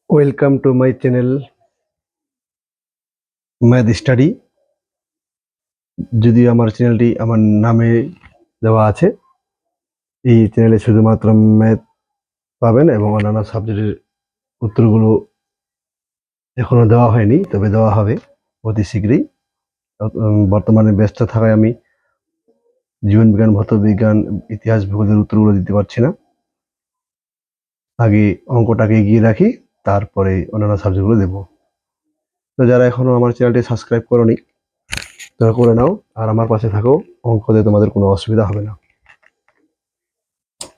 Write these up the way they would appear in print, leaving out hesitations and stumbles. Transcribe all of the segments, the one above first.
Welcome to my channel math study. যদিও আমার চ্যানেলটি আমার নামে দেওয়া আছে, এই চ্যানেলে শুধুমাত্র ম্যাথ পাবেন এবং অন্যান্য সাবজেক্টের উত্তরগুলো এখনো দেওয়া হয়নি, তবে দেওয়া হবে অতি শীঘ্রই। বর্তমানে ব্যস্ত থাকায় আমি জীবনবিজ্ঞান, ভৌতবিজ্ঞান, ইতিহাস, ভূগোলের উত্তরগুলো দিতে পারছি না। আগে অঙ্কটাকে এগিয়ে রাখি, তারপরে অন্যান্য সাবজেক্টগুলো দেব। তো যারা এখনো আমার চ্যানেলটি সাবস্ক্রাইব করোনি তারা করে নাও, আর আমার পাশে থাকো, অঙ্কতে তোমাদের কোনো অসুবিধা হবে না।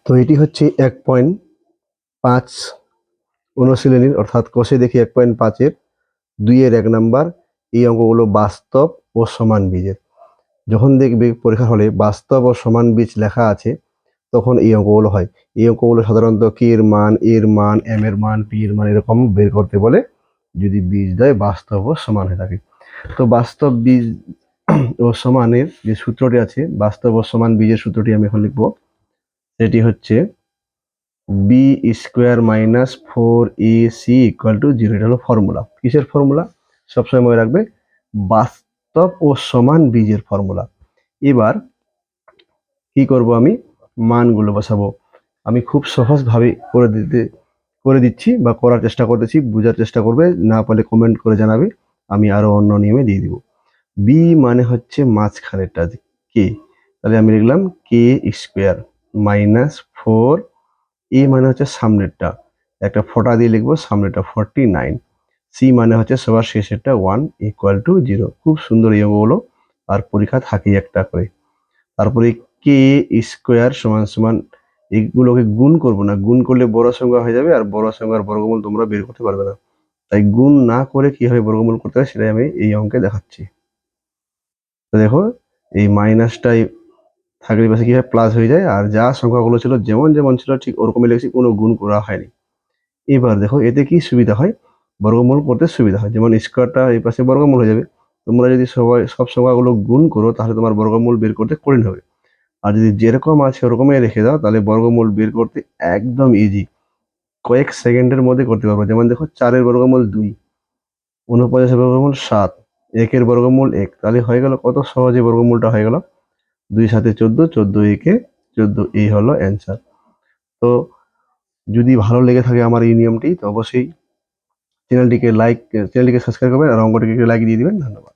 তো এটি হচ্ছে 1.5 অনুশীলনীর, অর্থাৎ কষে দেখি 1.5-এর 2-এর 1 নাম্বার। এই অঙ্কগুলো বাস্তব ও সমান বীজের। যখন দেখবে পরীক্ষা হলে বাস্তব ও সমান বীজ লেখা আছে, তখন এই অঙ্কগুলো হয়। এই অঙ্কগুলো সাধারণত কে এর মান, এর মান, এম এর মান, পি এর মান এরকম বের করতে বলে, যদি বীজ দেয় বাস্তব ও সমান হয়ে থাকে। তো বাস্তব বীজ ও সমানের যে সূত্রটি আছে, বাস্তব ও সমান বীজের সূত্রটি আমি এখন লিখব। সেটি হচ্ছে b square minus 4ac equal to 0। এটা হলো ফর্মুলা। কিসের ফর্মুলা? সবসময় মনে রাখবে, বাস্তব ও সমান বীজের ফর্মুলা। এবার কি করব, আমি মানগুলো বসাবো। আমি খুব সহজভাবে করে দিচ্ছি বা করার চেষ্টা করতেছি, বোঝার চেষ্টা করবে, না পারলে কমেন্ট করে জানাবে, আমি আরো অন্য নিয়মে দিয়ে দিব। বি মানে হচ্ছে মাঝখানেরটা, কে, তাহলে আমি লিখলাম কে স্কোয়ার মাইনাস 4। এ মানে হচ্ছে সামনেরটা, একটা ফোঁটা দিয়ে লিখবো, সামনেরটা 49। সি মানে হচ্ছে সবার শেষেরটা 1 ইকুয়াল টু 0। খুব সুন্দর এই অঙ্কগুলো, আর পরীক্ষা থাকেই একটা করে। তারপরে কে স্কোয়ার সমান সমান, এগুলোকে গুণ করব না, গুণ করলে বড় সংখ্যা হয়ে যাবে, আর বড় সংখ্যার বর্গমূল তোমরা বের করতে পারবে না। তাই গুণ না করে কিভাবে বর্গমূল করতে হয় সেটাই আমি এই অঙ্কে দেখাচ্ছি। তো দেখো, এই মাইনাসটাই থাকলে পাশে কিভাবে প্লাস হয়ে যায়, আর যা সংখ্যাগুলো ছিল যেমন যেমন ছিল ঠিক ওরকমই লিখছি, কোনো গুণ করা হয়নি। এবার দেখো এতে কি সুবিধা হয়, বর্গমূল করতে সুবিধা হয়। যেমন স্কোয়ারটা এই পাশে বর্গমূল হয়ে যাবে। তোমরা যদি সব সংখ্যাগুলো গুণ করো, তাহলে তোমার বর্গমূল বের করতে কঠিন হবে। আর যদি যেরকম আছে ওরকমই রেখে দাও, তাহলে বর্গমূল বের করতে একদম ইজি, কয়েক সেকেন্ডের মধ্যে করতে পারবো। যেমন দেখো, 4-এর বর্গমূল 2, 49-এর বর্গমূল 7, 1-এর বর্গমূল 1, তাহলে হয়ে গেল কত সহজে বর্গমূলটা হয়ে গেল। 2 7 14, 14 1 14, এই হলো অ্যান্সার। তো যদি ভালো লেগে থাকে আমার এই নিয়মটি, তো অবশ্যই চ্যানেলটিকে সাবস্ক্রাইব করবেন, আর অঙ্কটিকে লাইক দিয়ে দিবেন। ধন্যবাদ।